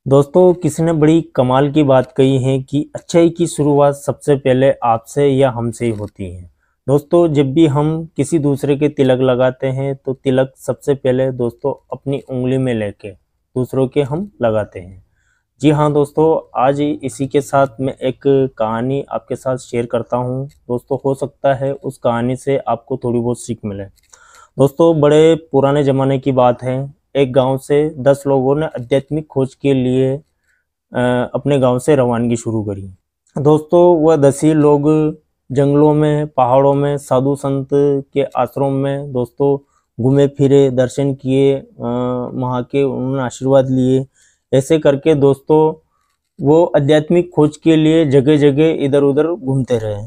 दोस्तों, किसी ने बड़ी कमाल की बात कही है कि अच्छाई की शुरुआत सबसे पहले आपसे या हमसे ही होती है। दोस्तों, जब भी हम किसी दूसरे के तिलक लगाते हैं तो तिलक सबसे पहले दोस्तों अपनी उंगली में लेके दूसरों के हम लगाते हैं। जी हाँ दोस्तों, आज इसी के साथ मैं एक कहानी आपके साथ शेयर करता हूँ। दोस्तों, हो सकता है उस कहानी से आपको थोड़ी बहुत सीख मिले। दोस्तों, बड़े पुराने ज़माने की बात है। एक गांव से 10 लोगों ने आध्यात्मिक खोज के लिए अपने गांव से रवानगी शुरू करी। दोस्तों, वह 10 ही लोग जंगलों में, पहाड़ों में, साधु संत के आश्रम में दोस्तों घूमे फिरे, दर्शन किए, वहाँ के उन्होंने आशीर्वाद लिए। ऐसे करके दोस्तों वो आध्यात्मिक खोज के लिए जगह जगह इधर उधर घूमते रहे।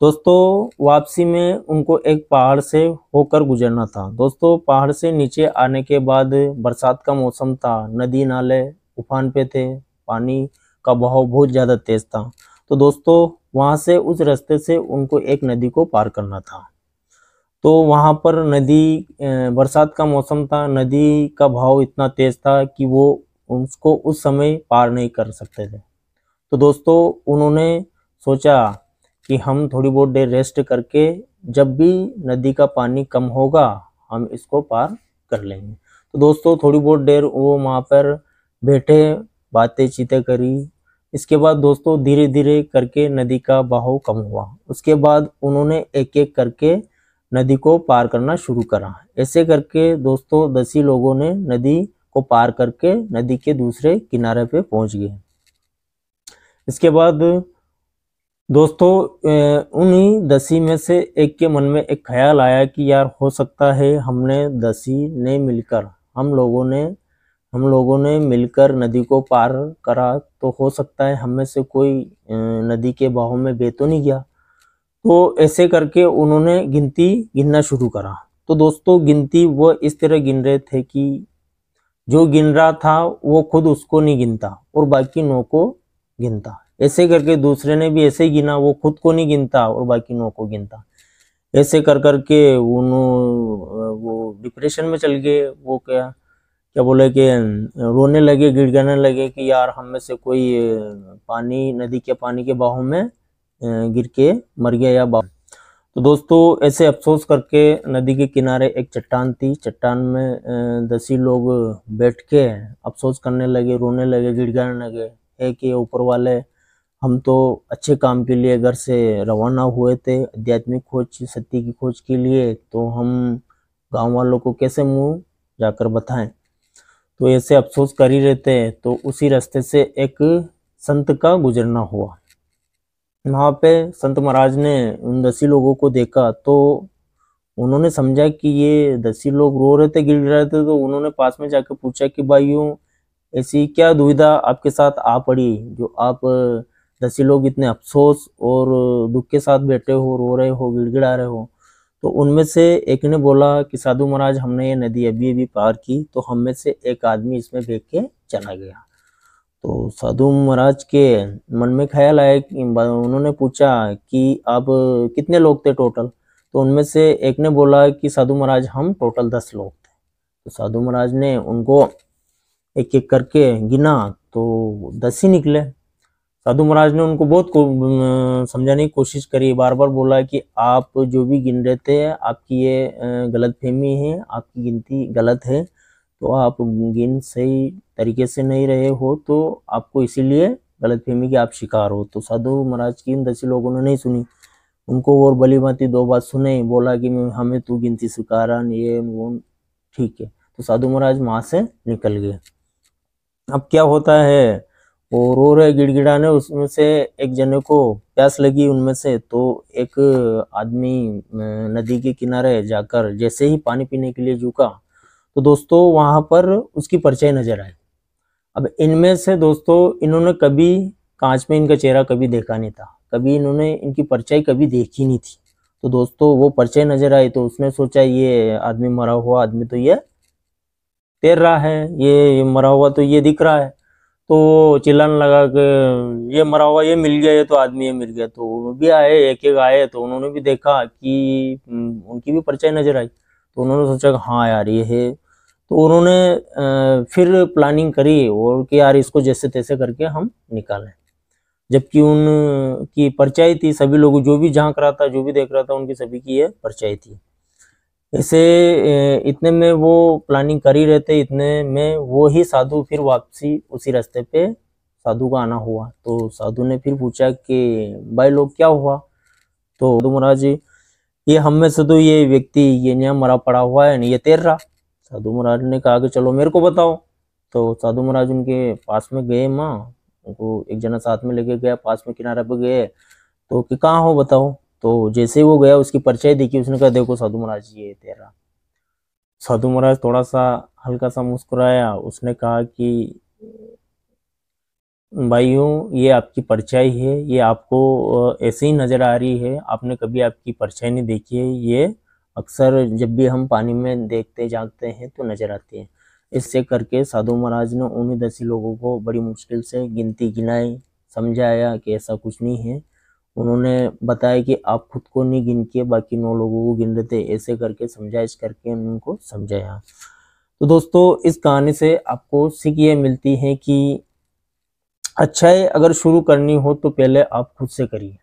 दोस्तों, वापसी में उनको एक पहाड़ से होकर गुजरना था। दोस्तों, पहाड़ से नीचे आने के बाद बरसात का मौसम था, नदी नाले उफान पे थे, पानी का बहाव बहुत ज़्यादा तेज था। तो दोस्तों, वहाँ से उस रास्ते से उनको एक नदी को पार करना था। तो वहाँ पर नदी बरसात का मौसम था, नदी का बहाव इतना तेज था कि वो उसको उस समय पार नहीं कर सकते थे। तो दोस्तों, उन्होंने सोचा कि हम थोड़ी बहुत देर रेस्ट करके जब भी नदी का पानी कम होगा हम इसको पार कर लेंगे। तो दोस्तों, थोड़ी बहुत देर वो वहाँ पर बैठे, बातें चीतें करी। इसके बाद दोस्तों धीरे धीरे करके नदी का बहाव कम हुआ। उसके बाद उन्होंने एक एक करके नदी को पार करना शुरू करा। ऐसे करके दोस्तों 10 ही लोगों ने नदी को पार करके नदी के दूसरे किनारे पे पहुंच गए। इसके बाद दोस्तों उन्हीं 10 ही में से एक के मन में एक ख्याल आया कि यार हो सकता है हमने 10 ही ने मिलकर हम लोगों ने मिलकर नदी को पार करा, तो हो सकता है हम में से कोई नदी के बहाव में बह तो नहीं गया। तो ऐसे करके उन्होंने गिनती गिनना शुरू करा। तो दोस्तों, गिनती वो इस तरह गिन रहे थे कि जो गिन रहा था वो खुद उसको नहीं गिनता और बाकी 9 को गिनता। ऐसे करके दूसरे ने भी ऐसे ही गिना, वो खुद को नहीं गिनता और बाकी 9 को गिनता। ऐसे कर करके वो डिप्रेशन में चल गए। वो क्या क्या बोले कि रोने लगे, गिड़गिड़ाने लगे कि यार हम में से कोई पानी नदी के पानी के बहाव में गिर के मर गया या तो दोस्तों ऐसे अफसोस करके नदी के किनारे एक चट्टान थी। चट्टान में 10 ही लोग बैठ के अफसोस करने लगे, रोने लगे, गिड़गिड़ाने लगे। है कि ऊपर वाले, हम तो अच्छे काम के लिए घर से रवाना हुए थे, आध्यात्मिक खोज, सत्य की खोज के लिए, तो हम गांव वालों को कैसे मुंह जाकर बताएं। तो ऐसे अफसोस कर ही रहते हैं। तो उसी रास्ते से एक संत का गुजरना हुआ। वहाँ पे संत महाराज ने उन 10 ही लोगों को देखा तो उन्होंने समझा कि ये 10 ही लोग रो रहे थे, गिड़ रहे थे। तो उन्होंने पास में जाकर पूछा कि भाइयों, ऐसी क्या दुविधा आपके साथ आ पड़ी जो आप 10 ही लोग इतने अफसोस और दुख के साथ बैठे हो, रो रहे हो, गिड़गिड़ा रहे हो। तो उनमें से एक ने बोला कि साधु महाराज, हमने ये नदी अभी अभी पार की तो हम में से एक आदमी इसमें बह के चला गया। तो साधु महाराज के मन में ख्याल आया कि उन्होंने पूछा कि आप कितने लोग थे टोटल। तो उनमें से एक ने बोला कि साधु महाराज हम टोटल 10 लोग थे। तो साधु महाराज ने उनको एक एक करके गिना तो 10 ही निकले। साधु महाराज ने उनको बहुत समझाने की कोशिश करी, बार बार बोला कि आप जो भी गिन रहे थे आपकी ये गलत फहमी है, आपकी गिनती गलत है। तो आप गिन सही तरीके से नहीं रहे हो, तो आपको इसीलिए गलतफहमी के आप शिकार हो। तो साधु महाराज की इन 10 लोगों ने नहीं सुनी। उनको और भली भांति 2 बात सुने, बोला कि हमें तू गिनती सिखा ये वो, ठीक है। तो साधु महाराज वहां से निकल गए। अब क्या होता है, वो रो रहे, गिड़गिड़ाने, उसमें से एक जने को प्यास लगी उनमें से। तो एक आदमी नदी के किनारे जाकर जैसे ही पानी पीने के लिए झुका तो दोस्तों वहां पर उसकी परछाई नजर आई। अब इनमें से दोस्तों इन्होंने कभी कांच में इनका चेहरा कभी देखा नहीं था, कभी इन्होंने इनकी परछाई कभी देखी नहीं थी। तो दोस्तों वो परछाई नजर आई तो उसने सोचा ये आदमी मरा हुआ आदमी तो ये तैर रहा है, ये मरा हुआ तो ये दिख रहा है। तो चिल्लाने लगा कि ये मरा हुआ ये मिल गया, ये तो आदमी ये मिल गया। तो वो भी आए, एक एक आए, तो उन्होंने भी देखा कि उनकी भी परछाई नजर आई। तो उन्होंने सोचा कि हाँ यार ये है तो उन्होंने फिर प्लानिंग करी और कि यार इसको जैसे तैसे करके हम निकालें, जबकि उनकी परछाई थी, सभी लोग जो भी झांक रहा था, जो भी देख रहा था, उनकी सभी की ये परछाई थी। ऐसे इतने में वो प्लानिंग कर ही रहे थे, इतने में वो ही साधु फिर वापसी उसी रास्ते पे साधु का आना हुआ। तो साधु ने फिर पूछा कि भाई लोग क्या हुआ? तो साधु महाराज जी, ये हम में से तो ये व्यक्ति ये यहाँ मरा पड़ा हुआ है, नहीं ये तैर रहा। साधु महाराज ने कहा कि चलो मेरे को बताओ। तो साधु महाराज उनके पास में गए, माँ उनको एक जना साथ में लेके गया, पास में किनारे पे गए, तो कि कहाँ हो बताओ। तो जैसे ही वो गया, उसकी परछाई देखी, उसने कहा देखो साधु महाराज जी ये तैर रहा। साधु महाराज थोड़ा सा हल्का सा मुस्कुराया, उसने कहा कि भाइयों ये आपकी परछाई है, ये आपको ऐसे ही नजर आ रही है, आपने कभी आपकी परछाई नहीं देखी है, ये अक्सर जब भी हम पानी में देखते जागते हैं तो नजर आती है। इससे करके साधु महाराज ने उन्हीं 10 लोगों को बड़ी मुश्किल से गिनती गिनाई, समझाया कि ऐसा कुछ नहीं है। उन्होंने बताया कि आप खुद को नहीं गिन के बाकी 9 लोगों को गिन रहे थे, ऐसे करके समझाइश करके उनको समझाया। तो दोस्तों इस कहानी से आपको सीख ये मिलती है कि अच्छाई अगर शुरू करनी हो तो पहले आप खुद से करिए।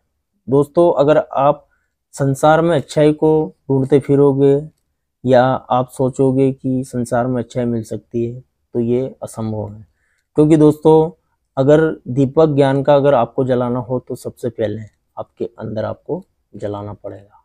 दोस्तों अगर आप संसार में अच्छाई को ढूंढते फिरोगे या आप सोचोगे कि संसार में अच्छाई मिल सकती है तो ये असंभव है, क्योंकि दोस्तों अगर दीपक ज्ञान का अगर आपको जलाना हो तो सबसे पहले आपके अंदर आपको जलाना पड़ेगा।